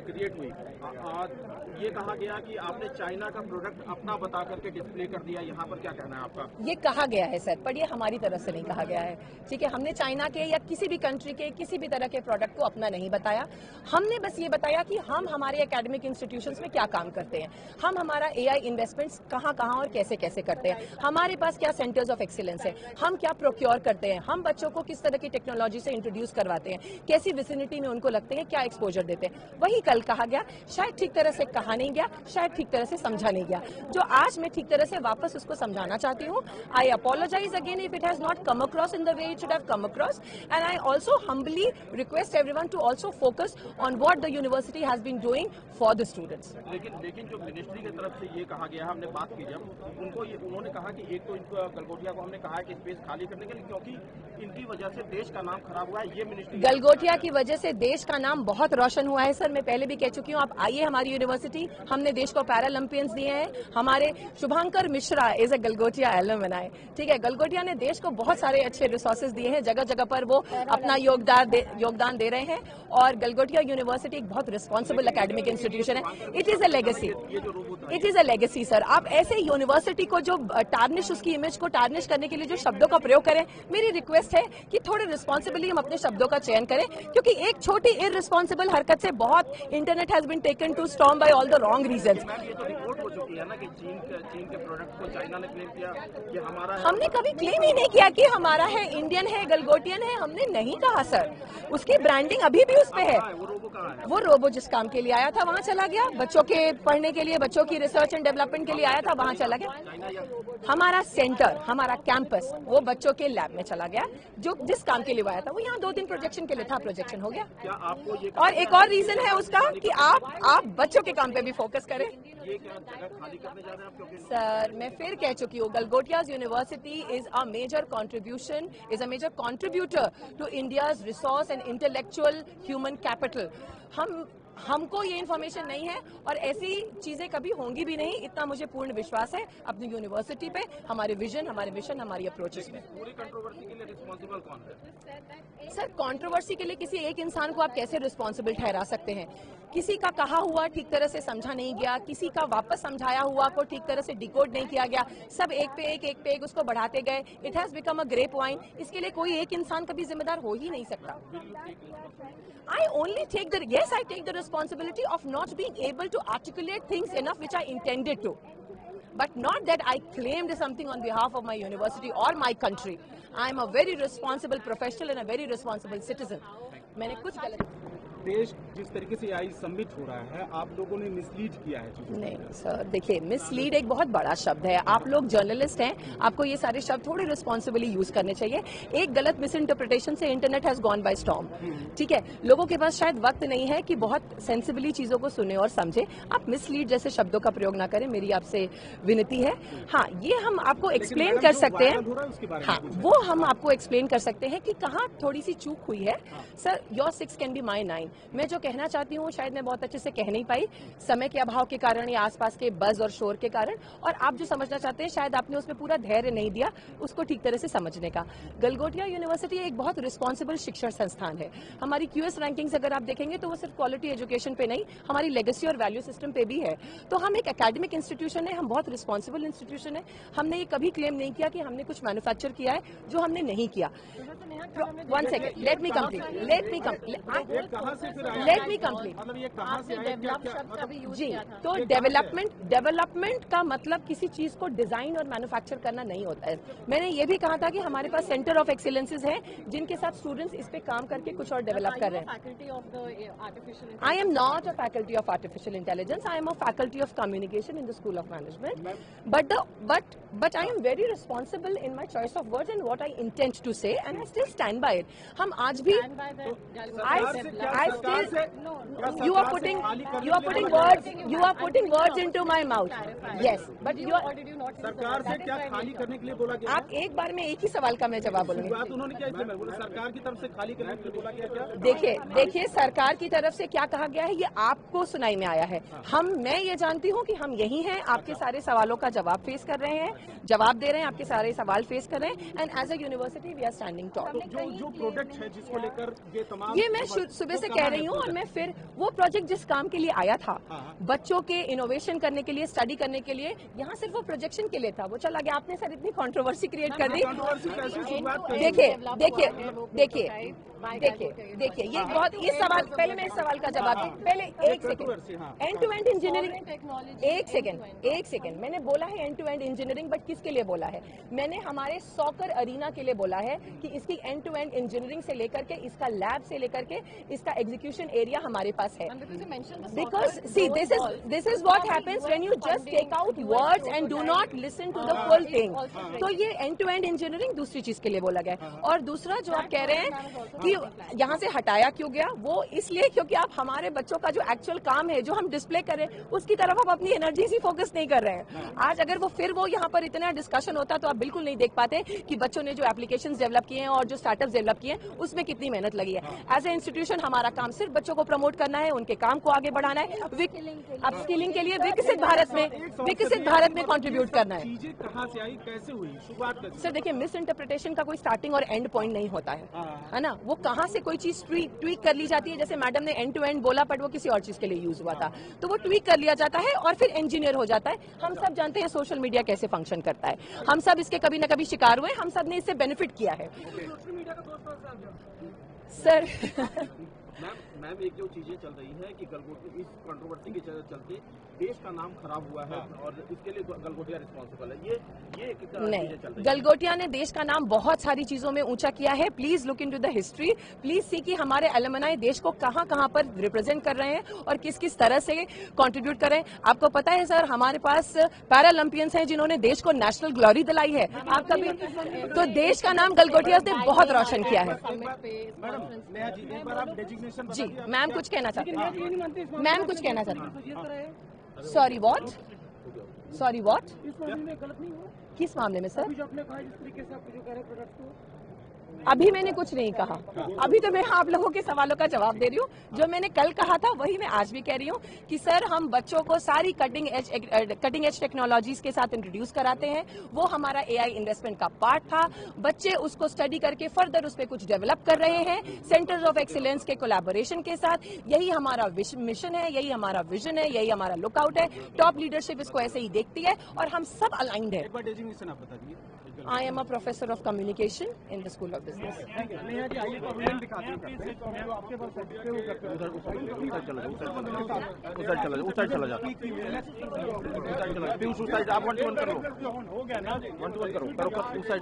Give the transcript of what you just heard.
Create हुई, ये कहा गया कि आपने चाइना का प्रोडक्ट अपना बता करके डिस्प्ले कर दिया, यहाँ पर क्या कहना है आपका? ये कहा गया है सर, पर ये हमारी तरफ से नहीं कहा गया है। ठीक है, हमने चाइना के या किसी भी कंट्री के किसी भी तरह के प्रोडक्ट को अपना नहीं बताया। हमने बस ये बताया कि हम हमारे एकेडमिक इंस्टीट्यूशंस में क्या काम करते हैं, हम हमारा एआई इन्वेस्टमेंट्स कहाँ कहाँ और कैसे कैसे करते हैं, हमारे पास क्या सेंटर्स ऑफ एक्सीलेंस है, हम क्या प्रोक्योर करते हैं, हम बच्चों को किस तरह की टेक्नोलॉजी से इंट्रोड्यूस करवाते हैं, कैसी विसिनिटी में उनको लगते हैं, क्या एक्सपोजर देते हैं। वही कल कहा गया, शायद ठीक तरह से कहा नहीं गया, शायद ठीक तरह से समझा नहीं गया, जो आज मैं ठीक तरह से वापस उसको समझाना चाहती हूँ। I apologise again if it has not come across in the way it should have come across, and I also humbly request everyone to also focus on what the university has been doing for the students. लेकिन जो ministry की तरफ से ये कहा गया है, हमने बात की जब उन्होंने कहा कि एक तो इनको गलगोटिया को हमने कहा है कि स्पेस खाली करने के लिए, क्योंकि इनकी वजह से देश का नाम खराब हुआ है। ये मिनिस्ट्री गलगोटिया की वजह से देश का नाम बहुत रोशन हुआ है सर, मैं पहले भी कह चुकी हूँ। आप आइए हमारी यूनिवर्सिटी, हमने देश को पैरालंपियंस दिए हैं, हमारे Shubhankar Mishra is a Galgotia alumni. ठीक है, गलगोटिया ने देश को बहुत सारे अच्छे रिसोर्सेज दिए हैं, जगह जगह पर वो अपना योगदान दे रहे हैं, और गलगोटिया यूनिवर्सिटी एक बहुत रिस्पॉन्सिबल एकेडमिक इंस्टीट्यूशन है। It is a legacy, it is a legacy sir. आप ऐसे यूनिवर्सिटी को जो टार्निश, उसकी इमेज को टार्निश करने के लिए जो शब्दों का प्रयोग करें, मेरी रिक्वेस्ट है कि थोड़े रिस्पॉन्सिबली हम अपने शब्दों का चयन करें, क्योंकि एक छोटी इररिस्पॉन्सिबल हरकत से बहुत internet has been taken to storm by all the wrong reasons. Report हो चुकी है ना कि चीन के प्रोडक्ट को चाइना ने क्लेम किया कि हमारा है। हमने कभी क्लेम ही नहीं किया कि हमारा है, इंडियन है, गलगोटियन है, हमने नहीं कहा सर। उसकी ब्रांडिंग अभी भी उस पे है। वो रोबो जिस काम के लिए आया था वहाँ चला गया, बच्चों के पढ़ने के लिए, बच्चों की रिसर्च एंड डेवलपमेंट के लिए आया था, वहाँ चला गया। हमारा सेंटर, हमारा कैंपस वो बच्चों के लैब में चला गया, जो जिस काम के लिए आया था। वो यहाँ 2 दिन प्रोजेक्शन के लिए था, प्रोजेक्शन हो गया। क्या आपको ये और एक और रीजन है उसका कि आप बच्चों के काम पे भी फोकस करें। ये क्या जगह खाली करने जा रहे हैं आप? क्योंकि सर मैं फिर कह चुकी हूँ, Galgotias university is a major contribution, is a major contributor to India's resource and intellectual human capital. हमको ये इन्फॉर्मेशन नहीं है और ऐसी चीजें कभी होंगी भी नहीं, इतना मुझे पूर्ण विश्वास है अपनी यूनिवर्सिटी पे, हमारे विजन, हमारे मिशन, हमारी अप्रोचेस में। पूरी कंट्रोवर्सी के लिए रिस्पॉन्सिबल कौन है? सर कंट्रोवर्सी के लिए किसी एक इंसान को आप कैसे रिस्पॉन्सिबल ठहरा सकते हैं? किसी का कहा हुआ ठीक तरह से समझा नहीं गया, किसी का वापस समझाया हुआ को ठीक तरह से डिकोड नहीं किया गया, सब एक पे एक उसको बढ़ाते गए। It has become a grape wine. इसके लिए कोई एक इंसान कभी जिम्मेदार हो ही नहीं सकता। I only take the responsibility of not being able to articulate things enough which I intended to. But not that I claimed something on behalf of my university or my country. I am a very responsible professional and a very responsible citizen. मैंने कुछ गलत देश जिस तरीके से I submit हो रहा है, आप लोगों ने मिसलीड किया है चीजों को। नहीं सर, देखिए मिसलीड एक बहुत बड़ा शब्द है। आप लोग जर्नलिस्ट हैं, आपको ये सारे शब्द थोड़े रिस्पॉन्सिबली यूज करने चाहिए। एक गलत मिस इंटरप्रिटेशन से internet has gone by storm. ठीक है, लोगों के पास शायद वक्त नहीं है कि बहुत सेंसिबली चीजों को सुने और समझे। आप मिसलीड जैसे शब्दों का प्रयोग ना करें, मेरी आपसे विनती है। हाँ, ये हम आपको एक्सप्लेन कर सकते हैं। हाँ, वो हम आपको एक्सप्लेन कर सकते हैं कि कहाँ थोड़ी सी चूक हुई है। Sir, your 6 can be my 9। मैं जो कहना चाहती हूँ शायद मैं बहुत अच्छे से कह नहीं पाई, समय के अभाव के कारण या आसपास के बज और शोर के कारण, और आप जो समझना चाहते हैं शायद आपने उसमें पूरा धैर्य नहीं दिया उसको ठीक तरह से समझने का। गलगोटिया यूनिवर्सिटी एक बहुत रिस्पॉन्सिबल शिक्षण संस्थान है। हमारी क्यूएस रैंकिंग्स अगर आप देखेंगे तो वो सिर्फ क्वालिटी एजुकेशन पे नहीं, हमारी लेगेसी और वैल्यू सिस्टम पे भी है। तो हम एक एकेडमिक इंस्टीट्यूशन है, हम बहुत रिस्पॉन्सिबल इंस्टीट्यूशन है। हमने ये कभी क्लेम नहीं किया कि हमने कुछ मैन्युफैक्चर किया है जो हमने नहीं किया। 1 सेकेंड, लेट मी कंप्लीट। मतलब ये कहाँ से आया? जी, तो डेवलपमेंट का मतलब किसी चीज को डिजाइन और मैन्युफैक्चर करना नहीं होता है। मैंने ये भी कहा था कि हमारे पास सेंटर ऑफ एक्सीलेंसेज हैं जिनके साथ स्टूडेंट्स इस पे काम करके कुछ और डेवलप कर रहे हैं। I am not a faculty of artificial intelligence, I am a faculty of communication in the school of management. But I am very responsible in my choice of words and what I intend to say, and I still stand by it. हम आज भी you are putting words into my mouth. Yes, but you are. सरकार से क्या खाली करने के लिए बोला गया? आप एक बार में एक ही सवाल का मैं जवाब बोलूंगी। बात उन्होंने क्या इसलिए बोला, सरकार की तरफ से खाली करने के लिए बोला गया क्या? देखिए सरकार की तरफ से क्या कहा गया है ये आपको सुनाई में आया है। मैं ये जानती हूँ कि हम यही हैं, आपके सारे सवालों का जवाब फेस कर रहे हैं, जवाब दे रहे हैं, आपके सारे सवाल फेस कर रहे हैं, and as a university we are standing tall. जो प्रोडक्ट है जिसको लेकर ये तमाम, ये मैं सुबह से कह रही हूँ, और मैं फिर वो प्रोजेक्ट जिस काम के लिए आया था, बच्चों के इनोवेशन करने के लिए, स्टडी करने के लिए, यहाँ सिर्फ वो प्रोजेक्शन के लिए था, वो चला गया। आपने सर इतनी कंट्रोवर्सी क्रिएट कर दी। देखिए ये बहुत, इस सवाल, पहले मैं इस सवाल का जवाब दूं, पहले एक second. End to end engineering, एक सेकंड, मैंने बोला है end to end engineering, but किसके लिए बोला है? मैंने हमारे सॉकर अरीना के लिए बोला है कि इसकी एंड टू एंड इंजीनियरिंग से लेकर के, इसका लैब से लेकर के, इसका एग्जीक्यूशन एरिया हमारे पास है। Because see this is what happens when you just take out words and do not listen to the full thing. तो ये एंड टू एंड इंजीनियरिंग दूसरी चीज के लिए बोला गया है। और दूसरा जो आप कह रहे हैं कि यहाँ से हटाया क्यों गया, वो इसलिए क्योंकि आप हमारे बच्चों का जो एक्चुअल काम है, जो हम डिस्प्ले कर रहे हैं, उसकी तरफ आप अपनी एनर्जी से फोकस नहीं कर रहे हैं। आज अगर वो फिर वो यहाँ पर इतना डिस्कशन होता तो आप बिल्कुल नहीं देख पाते कि बच्चों ने जो एप्लीकेशंस डेवलप किए हैं और जो स्टार्टअप्स डेवलप किए हैं उसमें कितनी मेहनत लगी है। एज ए इंस्टीट्यूशन हमारा काम सिर्फ बच्चों को प्रमोट करना है, उनके काम को आगे बढ़ाना है, अपस्किलिंग के लिए विकसित भारत में कंट्रीब्यूट करना है। चीजें कहाँ से आई, कैसे हुई, शुरुआत? सर देखिए, मिस इंटरप्रिटेशन का कोई स्टार्टिंग और एंड पॉइंट नहीं होता है ना। वो कहाँ से कोई चीज ट्वीक कर ली जाती है, जैसे मैडम ने एंड टू एंड बोला, बट वो किसी और चीज के लिए यूज हुआ था, तो वो ट्वीक कर लिया जाता है और फिर इंजीनियर हो जाता है। हम सब जानते हैं सोशल मीडिया कैसे फंक्शन करता है, हम सब इसके कभी न कभी शिकार हुए, हम सब ने इससे बेनिफिट किया है। सर मैम एक जो चीजें चल रही है कि गलगोटिया, इस कंट्रोवर्सी के चलते देश का नाम खराब हुआ है और इसके लिए गलगोटिया रिस्पॉन्सिबल है, ये नहीं, गलगोटिया ने देश का नाम बहुत सारी चीजों में ऊंचा किया है। Please look into the history, please see कि हमारे एलुमनाई देश को कहां कहां पर रिप्रेजेंट कर रहे हैं और किस किस तरह से कंट्रीब्यूट कर रहे हैं। आपको पता है सर, हमारे पास पैरालंपियंस हैं जिन्होंने देश को नेशनल ग्लोरी दिलाई है। आप कभी तो देश का नाम गलगोटिया ने बहुत रोशन किया है। जी मैम कुछ कहना चाहते हैं, मैम कुछ कहना चाहते हैं। Sorry what? किस मामले में सर? अभी मैंने कुछ नहीं कहा, अभी तो मैं आप लोगों के सवालों का जवाब दे रही हूँ। जो मैंने कल कहा था वही मैं आज भी कह रही हूँ कि सर हम बच्चों को सारी कटिंग एज टेक्नोलॉजीज के साथ इंट्रोड्यूस कराते हैं। वो हमारा एआई इन्वेस्टमेंट का पार्ट था। बच्चे उसको स्टडी करके फर्दर उस पर कुछ डेवलप कर रहे हैं सेंटर्स ऑफ एक्सीलेंस के कोलैबोरेशन के साथ। यही हमारा मिशन है, यही हमारा विजन है, यही हमारा लुकआउट है। टॉप लीडरशिप इसको ऐसे ही देखती है और हम सब अलाइंड है। I am a professor of communication in the School of Business. उधर चला जाता। पीयूष उस साइड, आप 1-to-1 कर लो, 1-to-1 करो, उस साइड